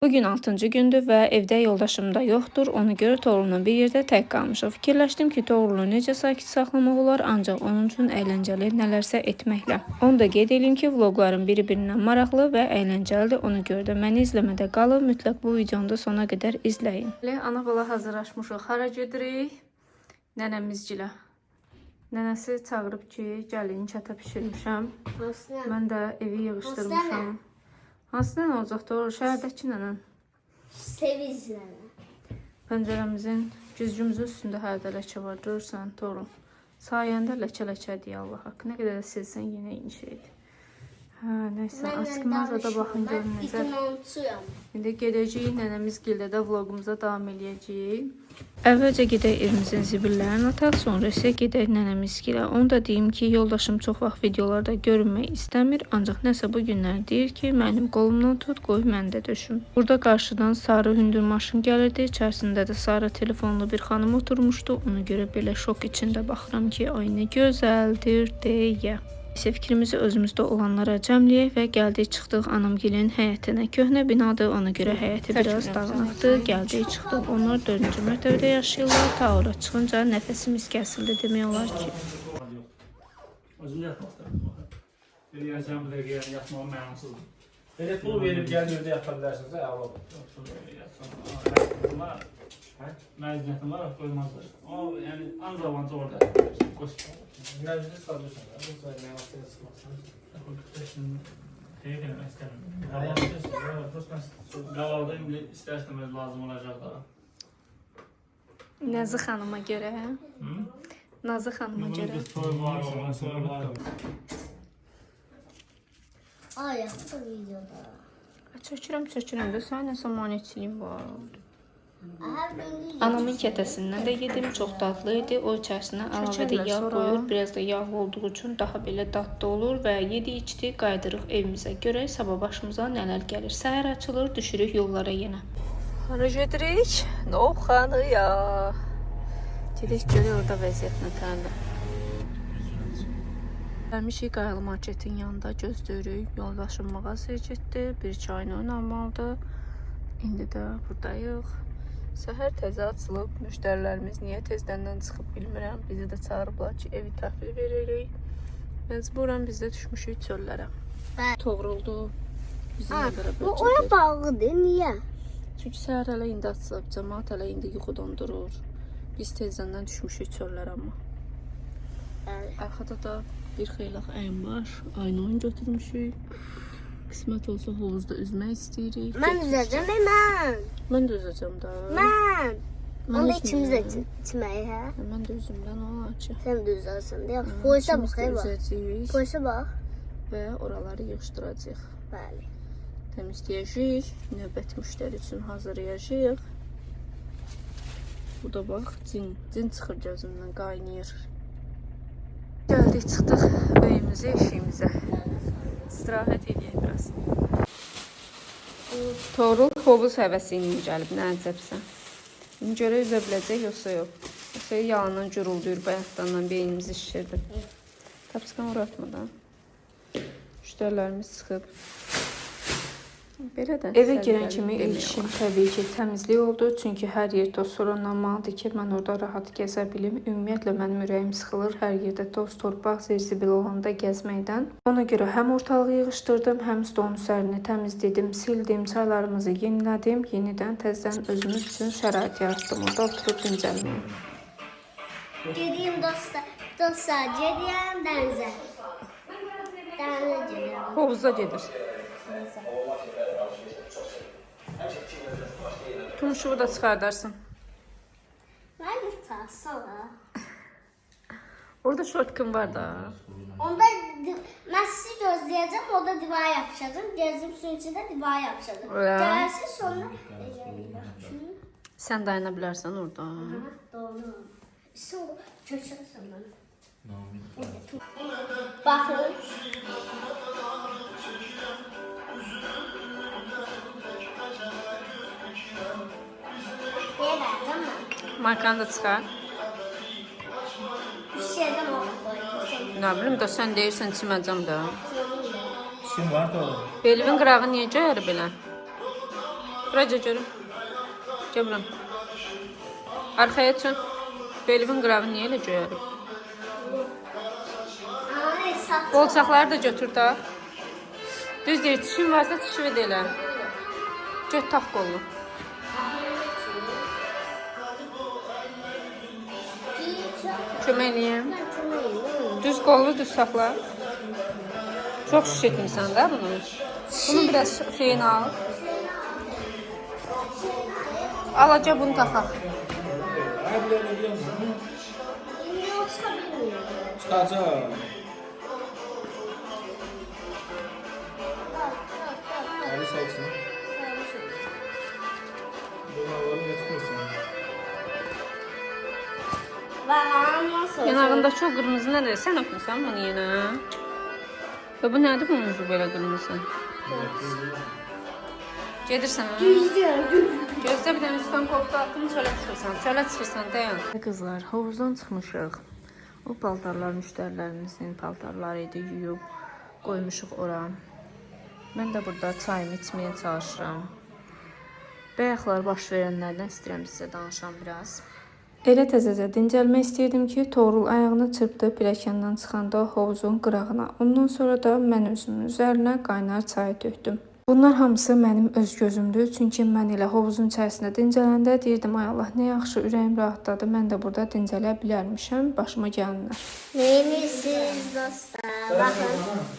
Bugün 6-cı gündür və evdə yoldaşım da yoxdur. Ona görə Toğrul'la bir yerdə tək qalmışıq. Fikirləşdim ki, Toğrul'u necə sakit saxlamaq olar, ancaq onun üçün əyləncəli nələrsə etməklə. Onu da qeyd edeyim ki, vloqların biri-birindən maraqlı və əyləncəlidir. Ona görə də məni izləmədə qalın. Mütləq bu videonu da sona qədər izləyin. Ana bala hazırlaşmışıq. Hara gedirik? Nənəmizgilə. Nənəsi çağırıb ki, gəlin çətə pişirmişəm. Mən də evi yığışdırmışam. Hansı nənə olacaq Toğrul? Şəhərdəki nənə? Seviz nənə. Pəncərəmizin, güzgümüzün üstündə hərdə ləkə var. Görürsən Toğrul. Sayəndə ləkə deyə Allah haqqı. Nə qədər də silsən yenə eyni şeydir. Hə, neysə, askımazada baxın görün necə. İndi gedəcəyik, nənəmiz gildə vlogumuza davam eləyəcəyik. Əvvəlcə gedək evimizin zibillərini ataq, sonra isə gedək nənəmiz gilə. Onu da deyim ki, yoldaşım çox vaxt videolarda görünmək istəmir, ancaq nəsə bu günlər deyir ki, mənim qolumdan tut, qoy mən də döşüm. Burada qarşıdan sarı hündür maşın gəlirdi, içərisində də sarı telefonlu bir xanım oturmuşdu. Ona görə belə şok içində baxıram ki, ay nə gözəldir deyə. Fikrimizi özümüzdə olanlara cəmləyək və gəldik çıxdıq anamgilin həyətinə. Köhnə binadır, ona görə həyəti biraz dağınıqdır. Gəldik çıxdıq, onlar 4-cü mərtəbədə yaşayırlar. Ta ora çıxınca nəfəsimiz kəsildi demək olar ki. Özüm yatmaqdır. Deyəcəm bu dəqiqə yatmağım mənasızdır. Elə pul verib gəlirdə yata bilərsiniz, əla olur. Məzuniyyətim var, qoymazlar. O, yəni, ancaq orada qoşur. Məzuniyyət salıyorsun, bu sayı mənasını sıxmaqsınız. Xeyir eləmək istəmirəm. Qavalda indi istər-istəməz lazım olacaq da. Nazı xanıma görə, hə? Nazı xanıma görə. Ay, yaxşı videoda. Çəkirəm də, sən nəsə maniyçiliyim var. Anamın kətəsindən də yedim, çox dadlı idi. O içərisinə əlavə də yağ qoyur, biraz da yağlı olduğu üçün daha belə dadlı olur və yedi-içdi, qaydırıq evimizə. Görək sabah başımıza nələr gəlir. Səhər açılır, düşürük yollara yenə. Hara gedirik? Novxanıya. Gedək görək orada vəziyyət nətərdir. Gəlmişik Qayalı marketin yanında gözləyirik. Yoldaşım mağazaya getdi, bir çayını oynamalıdır. İndi də buradayıq. Səhər təzə açılıb, müştərilərimiz niyə tezdəndən çıxıb bilmirəm. Bizi də çağırıblar ki, evi təhvil veririk. Məcburən biz də düşmüşük çöllərə. Toğruldu. Bizimlə bərabər Bu ora bağlıdır, niyə? Çünki səhər hələ indi açılıb, cəmaat hələ indi yuxudan durur. Biz tezdəndən düşmüşük çöllərə amma. Arxada da bir xeylaq əyim var. Aynı oyun götürmüşük. Qismət olsa hovuzda üzmək istəyirik. Mən üzəcəm, mən. Mən də üzəcəm da. Mən. Onda ikimiz də içməyi, hə? Mən də üzümdən olar ki. Sən də üzərsən, deyək. Polisə bax, üzəcəyik Polisə bax. və oraları yığışdıracağıq. Bəli. Təmizləyəcəyik, növbəti müştəri üçün hazırlayacağıq. Bu da bax, cin çıxır gözümdən, qaynayır. Gəldik, çıxdıq öyümüzə, eşiyimizə. İstirahət edəyək biraz. Toğrul hovuz həvəsi ilə gəlib, nə əcəbsən. İndi görə üzə biləcək, yoxsa yox. Yoxsa yalandan gürüldür, bayaqdandan beynimizi şişirdi. Tapsıqan uğratmadan. Müştərilərimiz çıxıb. Belə də. Evə girən kimi ilk işim təbii ki, təmizlik oldu. Çünki hər yer toz soranlanmalıdır ki, mən orada rahat gəzə bilim. Ümumiyyətlə, mənim ürəyim sıxılır hər yerdə toz, torpaq, zirzibil olanda gəzməkdən. Ona görə həm ortalığı yığışdırdım, həm stolun üzərini təmizlədim, sildim, çaylarımızı yenilədim. Yenidən təzədən özümüz üçün şərait yaratdım. Orada oturub dincəlməyim. Gediyim dostlar, gediyim dənizə. Dənizə gedirəm. Hovuza gedir. Tumşuğu da çıxardarsın. Mən yırtarsana. Orada şortkın var da. Onda mən sizi gözləyəcəm, o da divara yapışacaq. Gəzim suyun içində divara yapışacaq. Gəlsin sonra... Sən dayana bilərsən orada. Doğru. Sonra köçərsən mənə. Baxın. Markanı da çıxar. Bir şeydən oldu. Nə bilim də sən deyirsən çiməcəm də. Kim var da o? Belivin qırağı niyə göyər belə? Buraca görüm. Görürəm. Arxaya çön. Belimin qırağı niyə elə göyərib? Ay sat. Qolçaqları da götür da. Düz deyir, çişin varsa çişi də elə. Göt tax qolunu. Kömək eləyəm. Düz qolunu düz saxla. Çox şiş etmirsən də bunu. Bunu biraz şeyini al. Alaca bunu taxaq. Ay bir ne biliyor musun? Yine olsa bilmiyorum. Çıkacağım. Ali saksın. Bunları yatmıyorsun. Nasıl? Yanağında çok qırmızı nədir? Sən öpmüsən bunu yenə? Və bu nədir bunun ucu belə qırmızı? Gedirsən ha? Gözlə bir dənə üstdən qoltuq atdım, çölə çıxırsan. Çölə çıxırsan, dayan. Qızlar, hovuzdan çıxmışıq. O paltarlar müştərilərimizin paltarları idi, yuyub qoymuşuq ora. Mən də burada çayımı içməyə çalışıram. Bayaqlar baş verənlərdən istəyirəm sizə danışam biraz. Elə təzəcə dincəlmək istəyirdim ki, Toğrul ayağını çırpdı pilləkəndən çıxanda hovuzun qırağına. Ondan sonra da mən özümün üzərinə qaynar çay tökdüm. Bunlar hamısı mənim öz gözümdür. Çünki mən elə hovuzun içərisində dincələndə deyirdim, ay Allah, nə yaxşı ürəyim rahatladı. Mən də burada dincələ bilərmişəm. Başıma gəlinlər. Neymişsiniz dostlar? Bakın.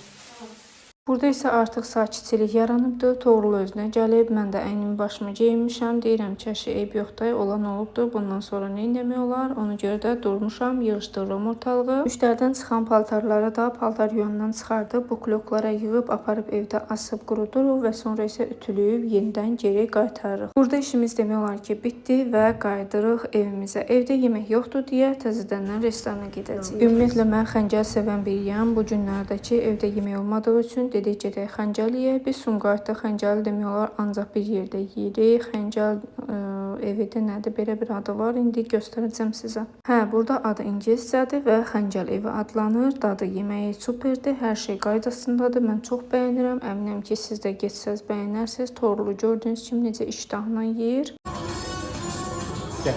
Burada isə artıq sakitçilik yaranıbdı. Toğrul özünə gəlib, mən də əynimi başıma geyinmişəm. Deyirəm ki, əşi eyb yoxdur, olan olubdur. Bundan sonra nə etmək olar? Ona görə də durmuşam, yığışdırıram ortalığı. Müştərdən çıxan paltarları da paltar yuyulandan çıxardıb, bu kloklara yığıb, aparıb evdə asıb quruduruq və sonra isə ütülüyüb yenidən geri qaytarırıq. Burada işimiz demək olar ki, bitdi və qayıdırıq evimizə. Evdə yemək yoxdur deyə təzədəndən restorana gedəcəyik. Ümumiyyətlə, mən xəncəl sevən biriyəm. Bu günlərdəki evdə yemək olmadığı üçün dedik gedək xəncəl yeyək. Biz Sumqayıtda xəncəli demək olar ancaq bir yerdə yeyirik. Xəncəl evidə nədir? Belə bir adı var. İndi göstərəcəm sizə. Hə, burada adı ingiliscədir və xəncəl evi adlanır. Dadı yeməyi superdir. Hər şey qaydasındadır. Mən çox bəyənirəm. Əminəm ki, siz də getsəz bəyənərsiniz. Toğrulu gördüyünüz kimi necə iştahla yeyir. Gel.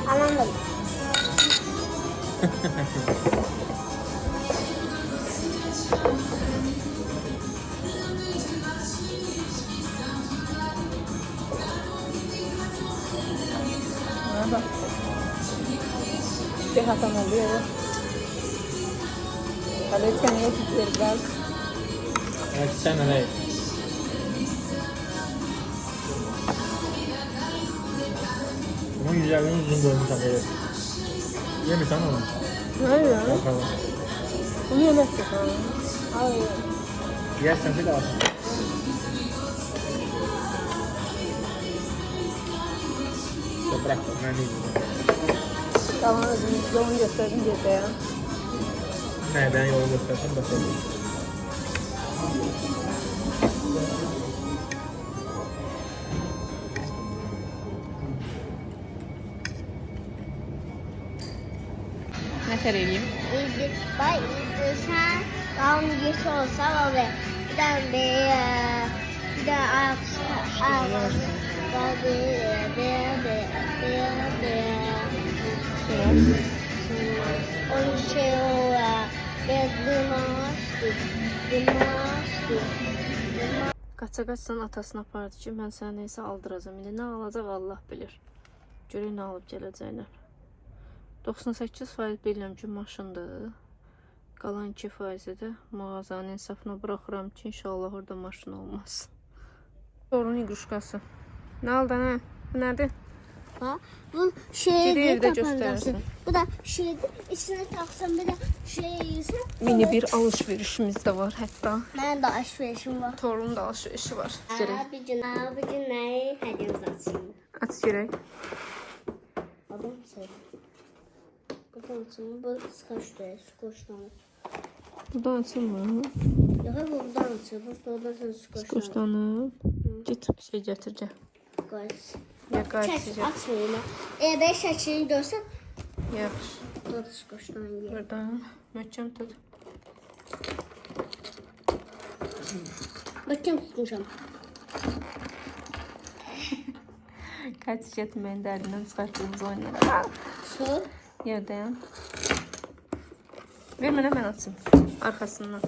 Anladım. Bak. Bir hatam oluyor. Hadi çeneye tutuyor biraz. Evet sen ne? Bunun güzelliğini uzun görmüşsün evet. Yemişsen onu. Hayır ya. Bakalım. Bunu yemezsin. Hayır. Yersen bir daha. Bırak ben ne diyeyim. Tamam, yolunu gösterdim gece ya. Ne ben yolu göstersem bakalım. Ne kadar edeyim? Bak sen kavun geçi olsa o be. Bir tane bir de ayak onun şey o biraz limaştı. Qaça-qaçsan atasını apardı ki, mən sənə neysə aldıracam. İndi nə alacaq Allah bilir. Görək nə alıb gələcəklər. 98% bilirəm ki, maşındır. Qalan 2% də mağazanın insafına bıraxıram ki, inşallah orada maşın olmaz. Torun iquşqası. Nə aldı, nə? Bu nədir? Ha, bu şey Gedib evdə tapançası. göstərərsən. Bu da şeydir. İçine taksan bir de şey yiyirsin. Mini bir alışverişimiz də var hətta. Benim de alışverişim var. Torunun da alışverişi var. Gerək. Abicim ne hediyemiz açayım. Aç gerək. Adam şey. Buradan açayım. Bu sıkıştı. Sıkıştı. Buradan açılmır. Yok bu buradan açıyor. Bu sonra sen sıkıştı. Quşdanıb. Get şey gətir gəl. Qaç. Ya qayıt Çək, sizə. açmayayım. Ben şəklini görsən. Yaxşı. Burada sıkıştı. Buradan möhkəm tut. Bakın tutmuşam. Kaç getməyin dərindən çıxartdığımız oyunlara. Sor. Yerdəyəm. Ver mənə, mən açım. Arxasından.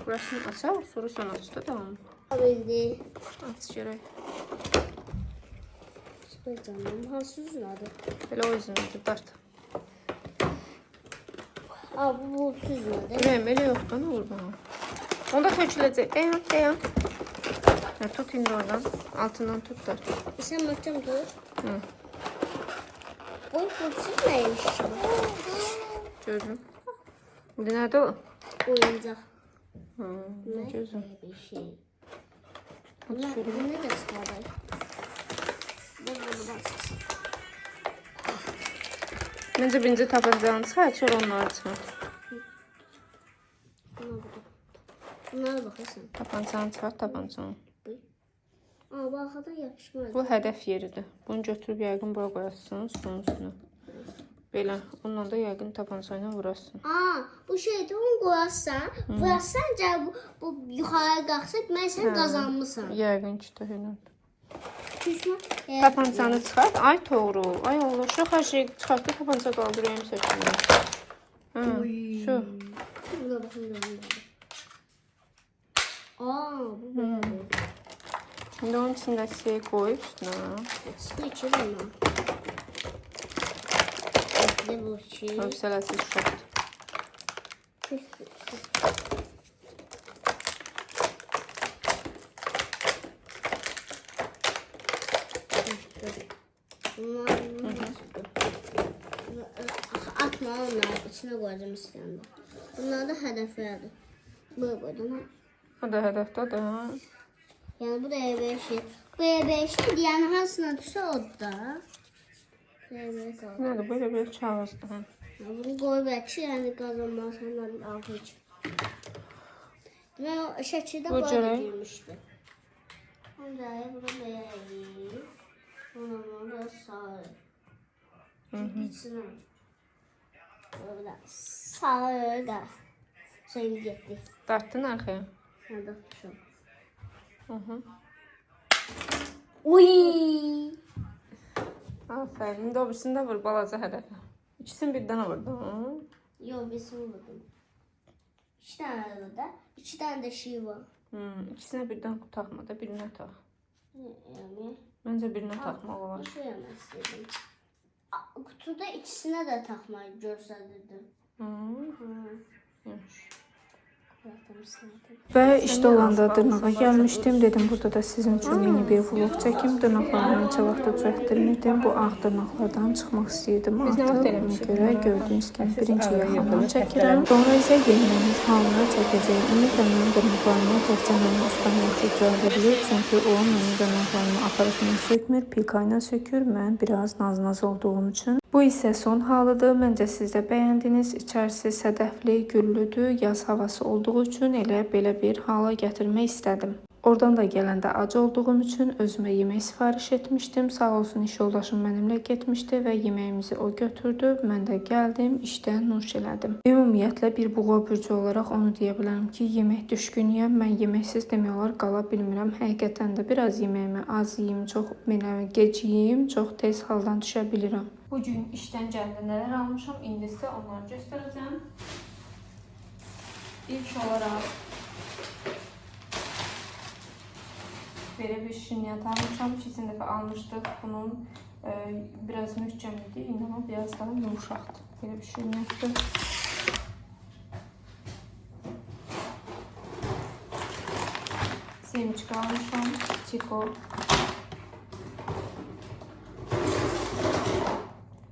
Burasını açaq, sonra sən aç da tamam. Bildi. Aç görək. Süper canım. Hansı üzün adı? Belə o üzünüdür, dart. Aa bu üzün adı. Ürəyim, elə yoxdur, nə olur bana? Onda töküləcək. Dayan. Hə, tut indi oradan. Altından tut da. Sen bakacağım dur. Hı. Bu pulsuz neymiş? Gördüm. İndi nədir o? Oyuncak. Hı, nə gözüm. Bir şey. Aç Bunlar şöyle. bunu da çıkarayım. Bunu basasın. Məncə birinci tapancanı çıxar, sonra onları çıxar. Bunlara bakasın. Tapancanı çıxar, tapancanı. Aa bu arkadan yapışmaz. Bu hədəf yeridir. Bunu götürüb yəqin bura qoyarsın, stolun üstünə. Belə, onunla da yəqin tapanca ilə vurasın. Aa bu şeyde onu koyarsan, koyarsan bu yukarı kalkacak. Ben sen kazanmışsın. Yəqin ki, də elə. Düşman. Tapancanı çıxart. Ay doğru. Ay Allah, şu hər şey çıxart, tapanca qaldırayım sökülür. Hı, şu. Buna bakın. Aa bu böyle. İndi onun içindəki şeyi qoyub üstünə. Su içelim mi? Ne bu şey? Hövsələsi çoxdur. Atma onları içine koyacağım istedim. Bunlar da hedeflerdi. Böyle koydum. O da hədəfdədir, ha. Yani bu da E5'i. Bu E5'i diğer hansına düşse o da. E5 kaldı. Nədir, belə bir kağızdır, ha. Bunu koy belki yani kazanmazsan altı için. Ve o şəkildə Bu böyle cürə. girmişti. Onda bunu beğendim. Bunu da sarı. İçine. Böyle sarı da. Sayın gitti. Dartdın arxaya. Hadi şu. Hı. Uy. Aferin. İndi o birisini də vur, balaca hədəfə. İkisini birdən vurdun. Yok bir su vurdum. 2 tane burada. 2 tane de şey var. İkisinə birdən taxma da, birinə tax. Yani. Məncə birinə taxmaq olar. Bir şey yemek istedim. Kutuda ikisine de takmayı gösterdim. Hı. Hı. Yaxşı. Bırakmışsın. Və işdə olanda dırnağa gəlmişdim. Dedim, burada da sizin üçün yeni bir vlog çəkim. Dırnaqlarımı neçə vaxt düzəltdirmirdim. Bu ağ dırnaqlardan çıxmaq istəyirdim. Artıq ona görə gördüyünüz kimi birinci yaxından çəkirəm. Sonra isə yenilənmiş halına çəkəcəyim. Ümidlə dırnaqlarımı təkcə mənim ustam yaxşı düzəldə bilir. Çünki o mənim dırnaqlarımı aparatla sökmür, pikayla sökür. Mən biraz naz-naz olduğum üçün. Bu isə son halıdır. Məncə siz də bəyəndiniz. İçərisi sədəfli, güllüdür. Yaz havası olduğu üçün elə belə bir hala gətirmək istədim. Oradan da gələndə ac olduğum üçün özümə yemək sifariş etmişdim. Sağ olsun iş yoldaşım mənimlə getmişdi və yeməyimizi o götürdü. Mən də gəldim, işdə nuş elədim. Ümumiyyətlə bir buğa bürcü olaraq onu deyə bilərəm ki, yemək düşkünüyəm. Mən yeməksiz demək olar qala bilmirəm. Həqiqətən də biraz yeməyimi az yeyim, çox gec yeyim, çox tez haldan düşə bilirəm. Bu gün işdən gəldə nələr almışam, indi sizə onları göstərəcəm. İlk olaraq belə bir şinyat almışam. Keçən dəfə almışdıq. Bunun biraz möhkəm idi, indi amma biraz daha yumuşaqdır. Belə bir şinyatdır. Semçika almışam, Çiko.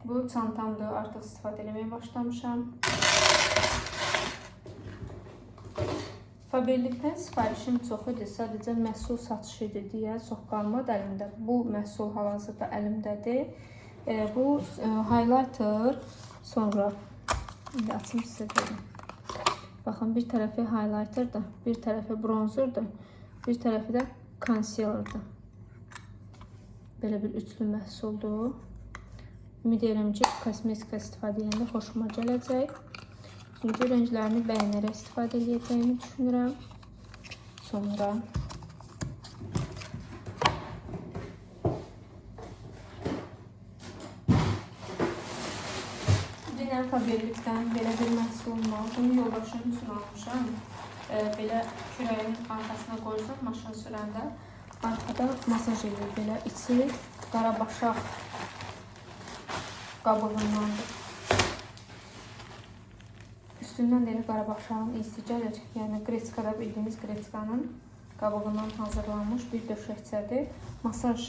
Bu çantamdır, artıq istifadə eləməyə başlamışam. Faberlikdən sifarişim çox idi, sadəcə məhsul satışı idi deyə çox qalmadı əlimdə. Bu məhsul hal-hazırda əlimdədir. Bu highlighter, sonra indi açım sizə dedim. Baxın, bir tərəfi highlighterdır, bir tərəfi bronzerdir, bir tərəfi də concealerdır. Belə bir üçlü məhsuldur. Ümid edirəm ki, kosmetika istifadə edəndə xoşuma gələcək. Ucu rənglərini bəyənərək istifadə edəcəyimi düşünürəm. Sonra dünən Faberlic'dən belə bir məhsulum var. Bunu yoldaşım üçün almışam. Belə kürəyin arxasına qoyursam maşın sürəndə arkada masaj edir. Belə içi qarabaşaq qabığındandır. Üstündən də qarabaşağın iyisi gəlir. Yəni qreçkada bildiyimiz qreçkanın qabığından hazırlanmış bir döşəkçədir. Masaj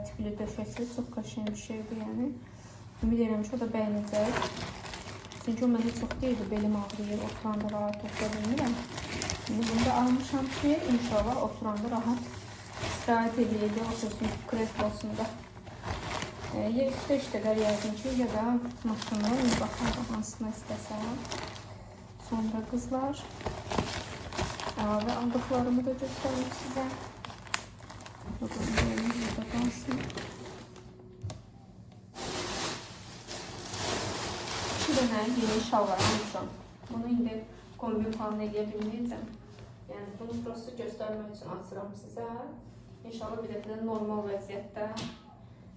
tipli döşəkçə, çox qəşəng bir şeydir. Yəni ümid edirəm ki, o da bəyənəcək. Çünki o mənə çox deyildi, belim ağrıyır, oturanda rahat otura bilmirəm. Şimdi bunu da almışam ki, inşallah oturanda rahat istirahət ediləcək, otursun kreslosunda. 7-5 qədər yazdım ki, ya da maşında, baxın, hansına istəsəm. Sonra qızlar, əlavə aldıqlarımı da göstərim sizə. Burada qalsın. 2 dənə yeni şalvar almışam. Bunu indi kombin falan edə bilməyəcəm. Yəni bunu prosto göstərmək üçün açıram sizə. İnşallah bir dəfə də normal vəziyyətdə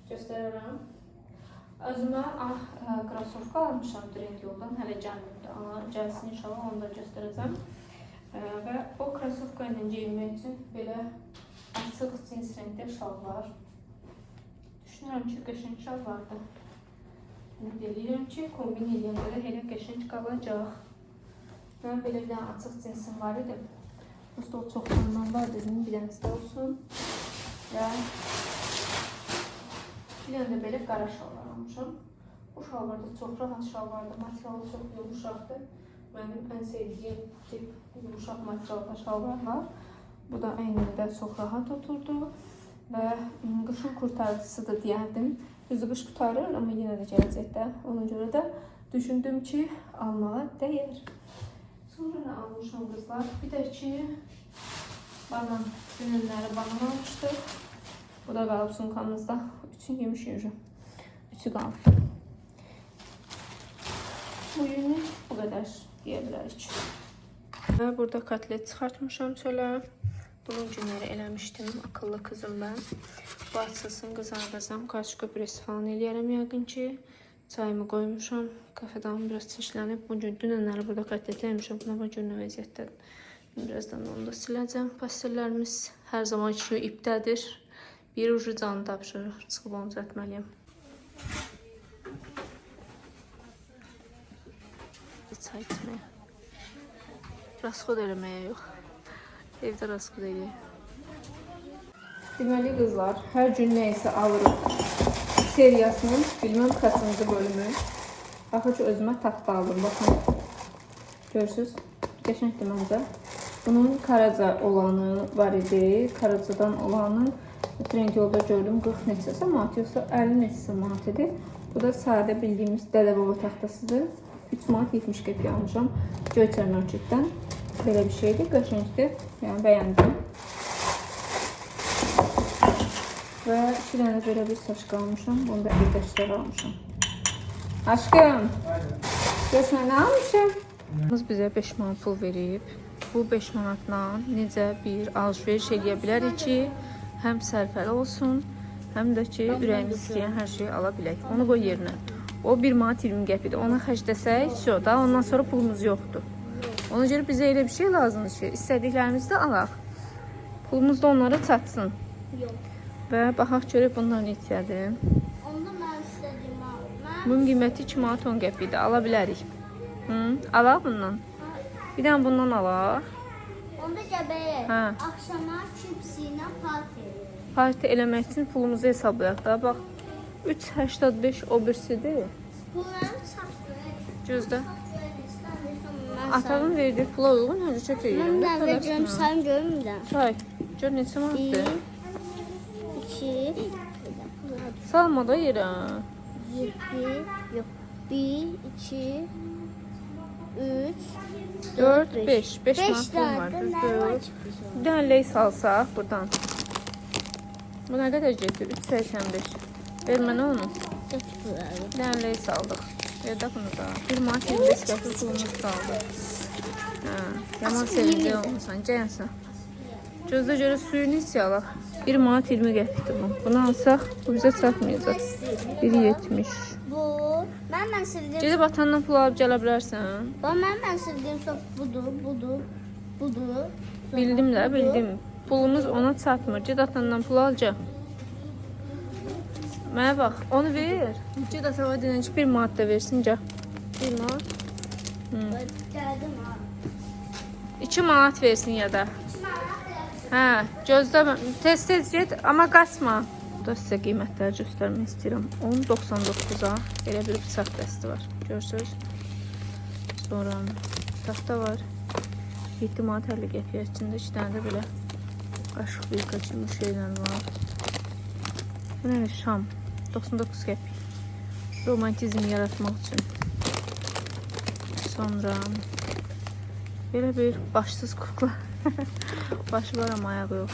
göstərərəm. Özümə krasovka almışam Trendyoldan, hələ gəlmirdi. Gəlsin inşallah, onu da göstərəcəm. Və o krasovka ilə geyinmək üçün belə açıq cins rəngdə şalvar. Düşünürəm ki, qəşəng şalvardır. Ümid edirəm ki, kombin edəndə də elə qəşəng qalacaq. Mən belə bir dənə açıq cinsim var idi. Prosto o çoxlarından var dedim, bir dənəsi də olsun. Və bir dənə də belə qara şalvar almışam. Bu şalvar da çox rahat şalvardır, materialı çox yumuşaqdır. Mənim ən sevdiyim tip yumuşaq materialda şalvar var. Bu da əynimdə çox rahat oturdu. Və qışın qurtarıcısıdır deyərdim. Düzü qış qutarır, amma yenə də gələcəkdə. Ona görə də düşündüm ki, almağa dəyər. Sonra nə almışam qızlar? Bir də ki, banan, gününləri banan almışdıq. Bu da qalıb sumkamızda. Üçün yemiş yürü. Üçü qalıb. Bugünü bu qədər deyə bilərik. Burada kotlet çıxartmışam çölə. Bunun günləri eləmişdim, akıllı kızım ben. Bu açılsın, qızardacam, kaçka püresi falan eləyərəm yəqin ki. Çayımı qoymuşam, kafedan biraz çeşlənib. Bugün dünənləri burada kotlet eləmişəm, buna bax görünə vəziyyətdədir. Birazdan onu da siləcəm. Pastellərimiz hər zaman ki ipdədir. Bir ucu canı tapşırır, çıxıb onu düzəltməliyəm. Çay içməyə. Rasxod eləməyə yox. Evdə rasxod eləyək. Deməli qızlar, hər gün nəysə alırıq seriyasının bilməm kaçıncı bölümü. Baxın ki, özümə taxta aldım. Baxın, görürsünüz, qəşəngdir məncə. Bunun Karaca olanı var idi. Karacadan olanı Trendyolda gördüm 40 neçəsə manat, yoxsa 50 neçəsə manat idi. Bu da sadə bildiyimiz Dədə Baba taxtasıdır. 3 manat 70 qəpiyə almışam Göyçay marketdən. Belə bir şeydir, qəşəngdir. Yəni bəyəndim. Və 2 dənə belə bir saçqa almışam. Bunu da eldəşlər almışam. Aşkım, görsən nə almışam? Bizə 5 manat pul verib. Bu 5 manatla necə bir alışveriş eləyə bilərik ki, həm sərfəli olsun, həm də ki, ürəyimiz istəyən hər şeyi ala bilək. Onu qoy yerinə. O 1 manat 20 qəpidir. Ona xərcləsək, da ondan sonra pulumuz yoxdur. Ona görə bizə elə bir şey lazımdır ki, istədiklərimizi də alaq. Pulumuz da onlara çatsın. Və baxaq görək bunlar neçədir. Onda mən istədiyim aldım. Bunun qiyməti 2 manat 10 qəpidir. Ala bilərik. Alaq bundan. Bir dənə bundan alaq. Onda gəbəyək. Axşama çipsi ilə parti. Parti eləmək üçün pulumuzu hesablayaq da. Bax, 3.85 o birisidir. Bunları çatdır. Gözdə. Atanın verdiyi pula uyğun həncə çək edirəm. Mən də verəcəm, sən görmürəm. Çay, gör neçə manatdır? 1, 2, Salma da yerə. 1, 2, 3, 4, 5. 5 manat var. Bir dənə ley salsaq buradan. Bu nə qədər getdi? 3.85. Ver mənə onu. Bir dənə ley saldıq. Verdə bunu da. 1 manat 25 qəpik pulumuz qaldı. Hə, yaman sevincli olmusan. Cəyənsən. Gözdə görə suyunu iç yalaq. 1 manat 20 qəpikdir bu. Bunu alsaq, bu bizə çatmayacaq. 1.70. Bu, mən sevdiyim... Gedib atandan pul alıb gələ bilərsən. Mən sevdiyim sop budur. Sonra Bildim də, budur. bildim. Pulumuz ona çatmır. Ged atandan pul al gəl. Mənə bax, onu ver. Ged atama denən ki, 1 manat da versin gəl. 1 manat. Gəldim ha. 2 manat versin ya da. Hə, gözlə, tez get, amma qaçma. Burada sizə qiymətləri göstərmək istəyirəm. 10.99-a belə bir bıçaq dəsti var. Görsünüz. Sonra taxta var. 7 manat 50 qəpiyə içində 2 dənə də belə qaşıq bir kaçırmış şeylər var. Bu nə? Şam. 99 qəpik. Romantizm yaratmaq üçün. Sonra belə bir başsız kukla. Başı var amma ayağı yox.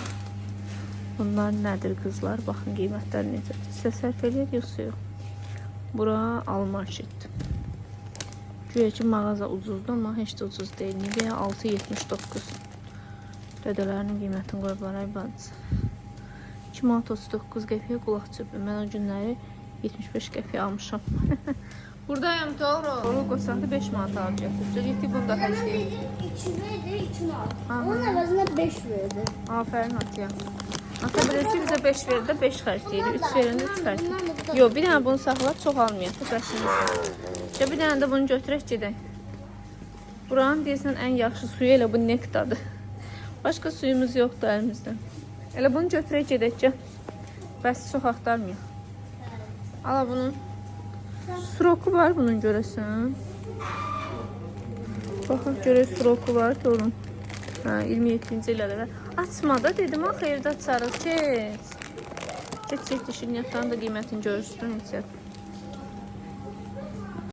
Bunlar nədir qızlar? Baxın qiymətlər necə. Sizə sərf edir yoxsa yox? Bura Almarket. Güya ki mağaza ucuzdur amma heç də ucuz deyil. Nivea 6.79. Dədələrinin qiymətini qoyublar ay bacı. 2 manat 39 qəpiyə qulaq çöpü. Mən o günləri 75 qəpiyə almışam. Buradayım doğru. Doğru qoçaqda 5 manat alıb gətirdi. Getdik bunu da xərcləyib. 2 verdi, 2 manat. Onun əvəzinə 5 verdi. Afərin Atiya. Ata bilir ki bizə 5 verdi, 5 xərcləyir. 3 verəndə 3 xərcləyir. Yox, bir dənə bunu saxlab çox almayaq. Bəsimiz. Bir dənə də bunu götürək gedək. Buranın deyirsən ən yaxşı suyu elə bu nektadır. Başqa suyumuz yoxdur əlimizdə. Elə bunu götürək gedək gəl. Bəs çox axtarmayaq. Ala bunun suroku var bunun görəsən. Baxaq görək suroku var doğru. Hə 27-ci illərdə. Açma da dedim axı evdə açarıq. Keç. Keç şirniyyatların da qiymətini görürsün necə.